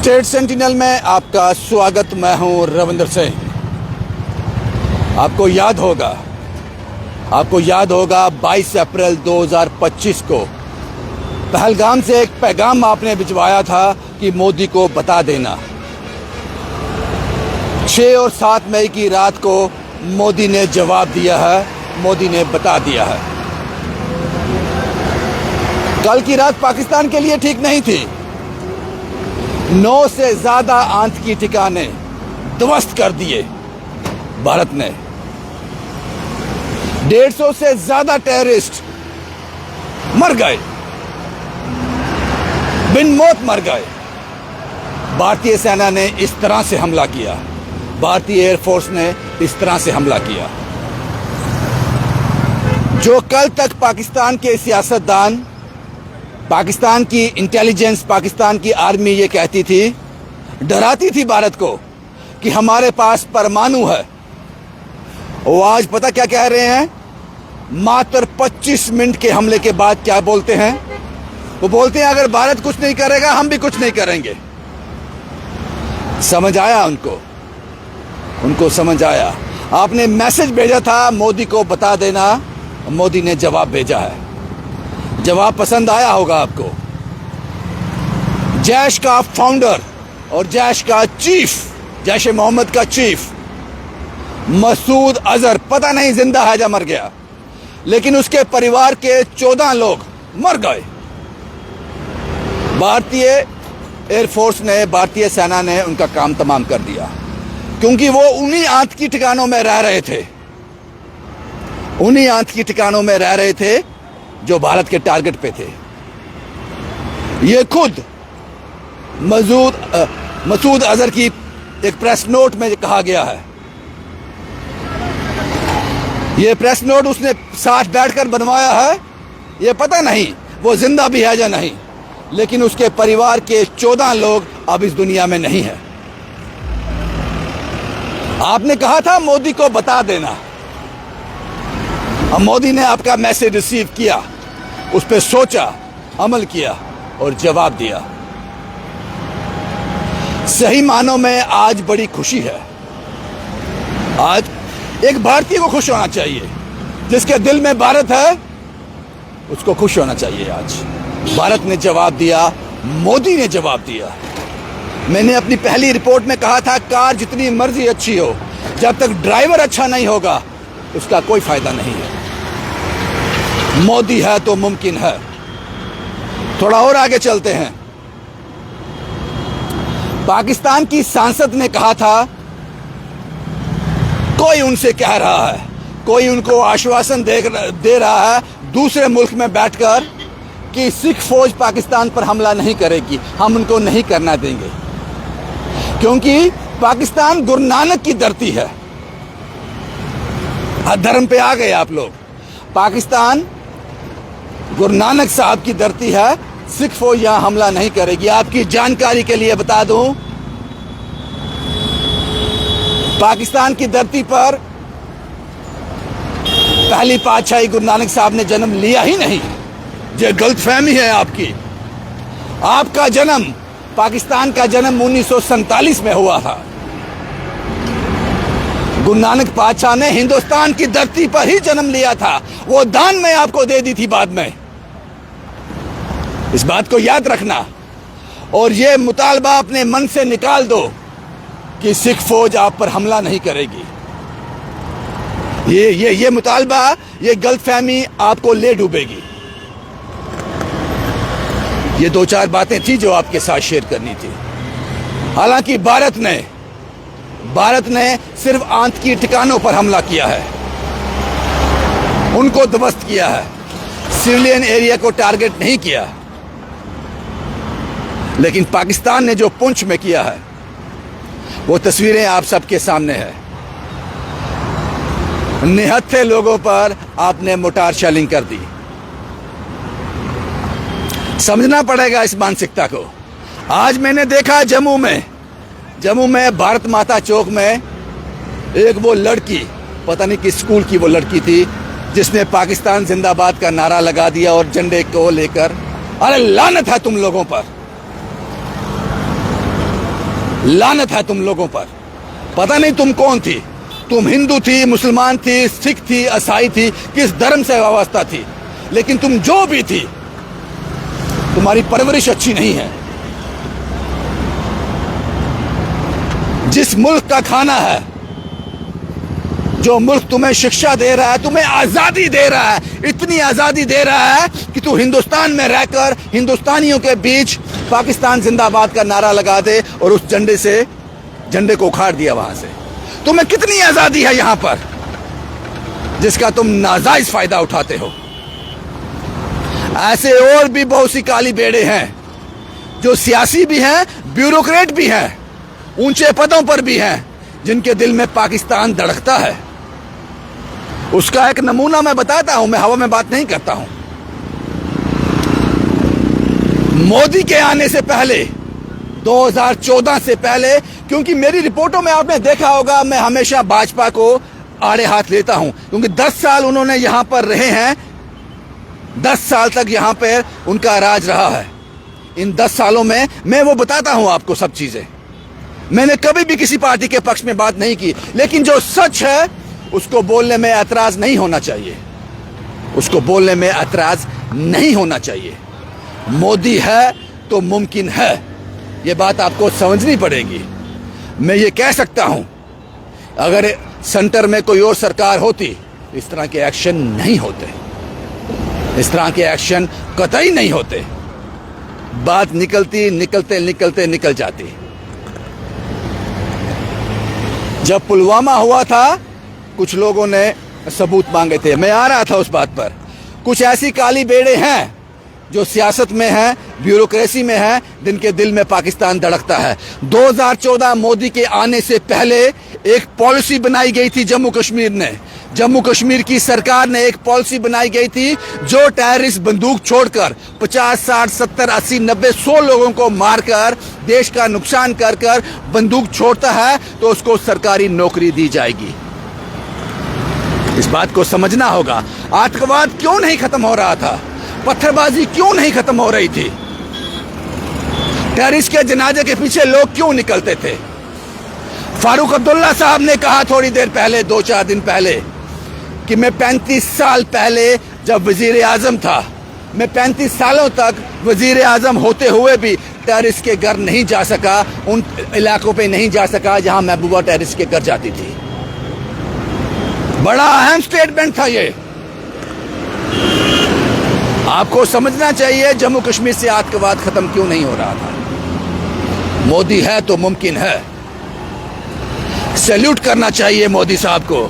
State sentinel में आपका स्वागत। मैं हूं रविंदर सिंह। आपको याद होगा 22 अप्रैल 2025 को पहलगाम से एक पैगाम आपने भिजवाया था कि मोदी को बता देना। 6 और 7 मई की रात को मोदी ने जवाब दिया है, मोदी ने बता दिया है। कल की रात पाकिस्तान के लिए ठीक नहीं थी। 9 से ज्यादा आतंकी ठिकाने ध्वस्त कर दिए भारत ने। 150 से ज्यादा टेररिस्ट मर गए, बिन मौत मर गए। भारतीय सेना ने इस तरह से हमला किया, भारतीय एयरफोर्स ने इस तरह से हमला किया। जो कल तक पाकिस्तान के सियासतदान, पाकिस्तान की इंटेलिजेंस, पाकिस्तान की आर्मी ये कहती थी, डराती थी भारत को कि हमारे पास परमाणु है, वो आज पता क्या कह रहे हैं? मात्र 25 मिनट के हमले के बाद क्या बोलते हैं? वो बोलते हैं अगर भारत कुछ नहीं करेगा हम भी कुछ नहीं करेंगे। समझ आया उनको समझ आया। आपने मैसेज भेजा था मोदी को बता देना, मोदी ने जवाब भेजा है। जवाब पसंद आया होगा आपको। जैश का फाउंडर और जैश का चीफ, जैश ए मोहम्मद का चीफ मसूद अजहर, पता नहीं जिंदा है या मर गया, लेकिन उसके परिवार के 14 लोग मर गए। भारतीय एयरफोर्स ने, भारतीय सेना ने उनका काम तमाम कर दिया, क्योंकि वो उन्हीं आतंकी ठिकानों में रह रहे थे, उन्हीं आतंकी ठिकानों में रह रहे थे जो भारत के टारगेट पे थे। ये खुद मसूद अजहर की एक प्रेस नोट में कहा गया है। ये प्रेस नोट उसने साथ बैठकर बनवाया है। ये पता नहीं वो जिंदा भी है या नहीं, लेकिन उसके परिवार के 14 लोग अब इस दुनिया में नहीं है। आपने कहा था मोदी को बता देना। अब मोदी ने आपका मैसेज रिसीव किया, उस पर सोचा, अमल किया और जवाब दिया। सही मानों में आज बड़ी खुशी है। आज एक भारतीय को खुश होना चाहिए, जिसके दिल में भारत है उसको खुश होना चाहिए। आज भारत ने जवाब दिया, मोदी ने जवाब दिया। मैंने अपनी पहली रिपोर्ट में कहा था, कार जितनी मर्जी अच्छी हो, जब तक ड्राइवर अच्छा नहीं होगा उसका कोई फायदा नहीं है। मोदी है तो मुमकिन है। थोड़ा और आगे चलते हैं। पाकिस्तान की सांसद ने कहा था, कोई उनसे कह रहा है, कोई उनको आश्वासन दे रहा है दूसरे मुल्क में बैठकर कि सिख फौज पाकिस्तान पर हमला नहीं करेगी, हम उनको नहीं करना देंगे, क्योंकि पाकिस्तान गुरु नानक की धरती है। धर्म पे आ गए आप लोग। पाकिस्तान गुरु नानक साहब की धरती है, सिख फौज यहां हमला नहीं करेगी। आपकी जानकारी के लिए बता दूं, पाकिस्तान की धरती पर पहली पातशाही गुरु नानक साहब ने जन्म लिया ही नहीं। ये गलतफहमी है आपकी। आपका जन्म, पाकिस्तान का जन्म 1947 में हुआ था। गुरु नानक पातशाह ने हिंदुस्तान की धरती पर ही जन्म लिया था। वो दान में आपको दे दी थी बाद में। इस बात को याद रखना और ये मुतालबा अपने मन से निकाल दो कि सिख फौज आप पर हमला नहीं करेगी। ये मुतालबा, ये गलतफहमी आपको ले डूबेगी। ये 2-4 बातें थी जो आपके साथ शेयर करनी थी। हालांकि भारत ने सिर्फ आतंकी ठिकानों पर हमला किया है, उनको ध्वस्त किया है, सिविलियन एरिया को टारगेट नहीं किया। लेकिन पाकिस्तान ने जो पुंछ में किया है, वो तस्वीरें आप सबके सामने है। निहत्थे लोगों पर आपने मोटार शेलिंग कर दी। समझना पड़ेगा इस मानसिकता को। आज मैंने देखा जम्मू में भारत माता चौक में एक वो लड़की, पता नहीं किस स्कूल की वो लड़की थी, जिसने पाकिस्तान जिंदाबाद का नारा लगा दिया और झंडे को लेकर। अरे लानत है तुम लोगों पर। लानत है तुम लोगों पर। पता नहीं तुम कौन थी, तुम हिंदू थी, मुसलमान थी, सिख थी, ईसाई थी, किस धर्म से वाबस्ता थी, लेकिन तुम जो भी थी, तुम्हारी परवरिश अच्छी नहीं है। जिस मुल्क का खाना है, जो मुल्क तुम्हें शिक्षा दे रहा है, तुम्हें आजादी दे रहा है, इतनी आजादी दे रहा है कि तू हिंदुस्तान में रहकर हिंदुस्तानियों के बीच पाकिस्तान जिंदाबाद का नारा लगा दे और उस झंडे को उखाड़ दिया वहां से। तुम्हें कितनी आजादी है यहां पर, जिसका तुम नाजायज फायदा उठाते हो। ऐसे और भी बहुत सी काली बेड़े हैं जो सियासी भी हैं, ब्यूरोक्रेट भी हैं, ऊंचे पदों पर भी हैं, जिनके दिल में पाकिस्तान धड़कता है। उसका एक नमूना मैं बताता हूं, मैं हवा में बात नहीं करता हूं। मोदी के आने से पहले, 2014 से पहले, क्योंकि मेरी रिपोर्टों में आपने देखा होगा मैं हमेशा भाजपा को आड़े हाथ लेता हूं, क्योंकि 10 साल उन्होंने यहां पर रहे हैं, 10 साल तक यहां पर उनका राज रहा है। इन 10 सालों में मैं वो बताता हूं आपको सब चीजें। मैंने कभी भी किसी पार्टी के पक्ष में बात नहीं की, लेकिन जो सच है उसको बोलने में ऐतराज नहीं होना चाहिए, उसको बोलने में ऐतराज नहीं होना चाहिए। मोदी है तो मुमकिन है, ये बात आपको समझनी पड़ेगी। मैं ये कह सकता हूं, अगर सेंटर में कोई और सरकार होती, इस तरह के एक्शन नहीं होते, इस तरह के एक्शन कतई नहीं होते। बात निकल जाती। जब पुलवामा हुआ था, कुछ लोगों ने सबूत मांगे थे, मैं आ रहा था उस बात पर। कुछ ऐसी काली बेड़े हैं जो सियासत में हैं, ब्यूरोक्रेसी में हैं, जिनके दिल में पाकिस्तान धड़कता है। 2014 मोदी के आने से पहले एक पॉलिसी बनाई गई थी जम्मू कश्मीर की सरकार ने एक पॉलिसी बनाई गई थी, जो टेररिस्ट बंदूक छोड़कर 50, 60, 70, 80, 90, 100 लोगों को मारकर, देश का नुकसान कर बंदूक छोड़ता है तो उसको सरकारी नौकरी दी जाएगी। इस बात को समझना होगा। आतंकवाद क्यों नहीं खत्म हो रहा था, पत्थरबाजी क्यों नहीं खत्म हो रही थी, टेररिस्ट के जनाजे के पीछे लोग क्यों निकलते थे। फारूक अब्दुल्ला साहब ने कहा थोड़ी देर पहले, 2-4 दिन पहले, कि मैं 35 साल पहले जब वजीर आजम था, मैं 35 सालों तक वजीर आजम होते हुए भी टेररिस्ट के घर नहीं जा सका, उन इलाकों पे नहीं जा सका जहां महबूबा टेररिस्ट के घर जाती थी। बड़ा अहम स्टेटमेंट था ये। आपको समझना चाहिए जम्मू कश्मीर से आतंकवाद खत्म क्यों नहीं हो रहा था। मोदी है तो मुमकिन है। सैल्यूट करना चाहिए मोदी साहब को।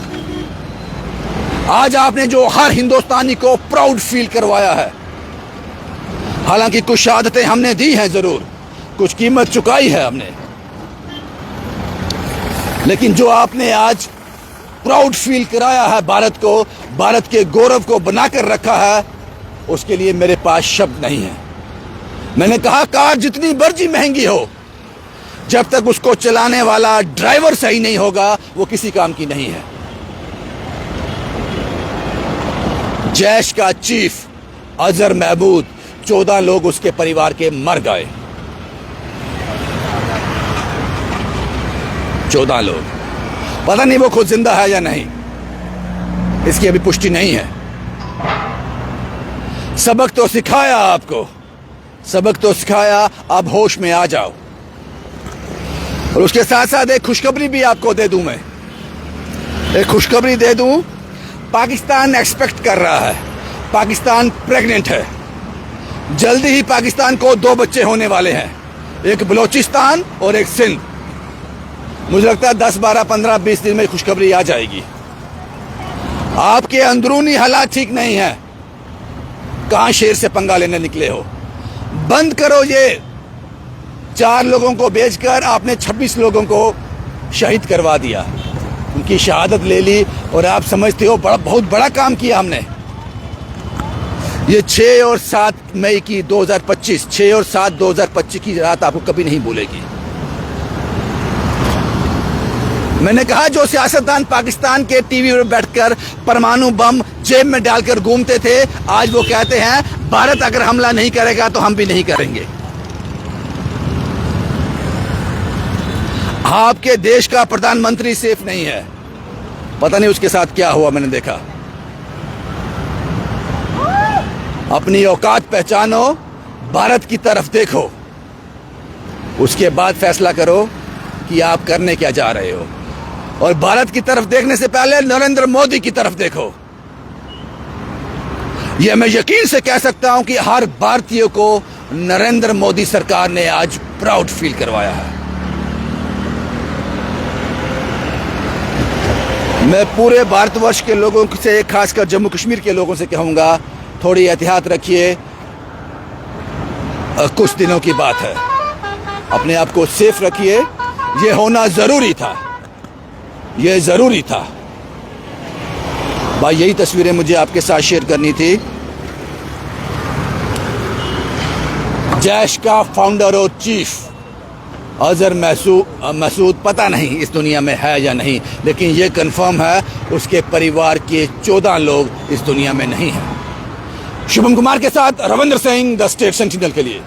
आज आपने जो हर हिंदुस्तानी को प्राउड फील करवाया है, हालांकि कुछ शहादतें हमने दी हैं, जरूर कुछ कीमत चुकाई है हमने, लेकिन जो आपने आज प्राउड फील कराया है भारत को, भारत के गौरव को बनाकर रखा है, उसके लिए मेरे पास शब्द नहीं है। मैंने कहा, कार जितनी मर्जी महंगी हो, जब तक उसको चलाने वाला ड्राइवर सही नहीं होगा, वो किसी काम की नहीं है। जैश का चीफ अजहर महमूद, 14 लोग उसके परिवार के मर गए, 14 लोग। पता नहीं वो खुद जिंदा है या नहीं, इसकी अभी पुष्टि नहीं है। सबक तो सिखाया आपको, सबक तो सिखाया, अब होश में आ जाओ। और उसके साथ साथ एक खुशखबरी भी आपको दे दूं, मैं एक खुशखबरी दे दूं। पाकिस्तान एक्सपेक्ट कर रहा है, पाकिस्तान प्रेग्नेंट है। जल्दी ही पाकिस्तान को 2 बच्चे होने वाले हैं, एक बलोचिस्तान और एक सिंध। मुझे लगता है 10, 12, 15, 20 दिन में खुशखबरी आ जाएगी। आपके अंदरूनी हालात ठीक नहीं है, कहां शेर से पंगा लेने निकले हो। बंद करो ये। 4 लोगों को बेचकर आपने 26 लोगों को शहीद करवा दिया, उनकी शहादत ले ली, और आप समझते हो बहुत बड़ा काम किया हमने। ये 6 और 7 मई की 2025, 6 और 7 2025 की रात आपको कभी नहीं भूलेगी। मैंने कहा, जो सियासतदान पाकिस्तान के टीवी पर बैठकर परमाणु बम जेब में डालकर घूमते थे, आज वो कहते हैं भारत अगर हमला नहीं करेगा तो हम भी नहीं करेंगे। आपके देश का प्रधानमंत्री सेफ नहीं है। पता नहीं उसके साथ क्या हुआ, मैंने देखा। अपनी औकात पहचानो, भारत की तरफ देखो, उसके बाद फैसला करो कि आप करने क्या जा रहे हो। और भारत की तरफ देखने से पहले नरेंद्र मोदी की तरफ देखो। यह मैं यकीन से कह सकता हूं कि हर भारतीय को नरेंद्र मोदी सरकार ने आज प्राउड फील करवाया है। मैं पूरे भारतवर्ष के लोगों से, खासकर जम्मू कश्मीर के लोगों से कहूंगा, थोड़ी एहतियात रखिए। कुछ दिनों की बात है, अपने आप को सेफ रखिए। यह होना जरूरी था, यह जरूरी था भाई। यही तस्वीरें मुझे आपके साथ शेयर करनी थी। जैश का फाउंडर और चीफ अजहर मसूद पता नहीं इस दुनिया में है या नहीं, लेकिन यह कंफर्म है उसके परिवार के 14 लोग इस दुनिया में नहीं हैं। शुभम कुमार के साथ Ravindra Singh, the state sentinel के लिए।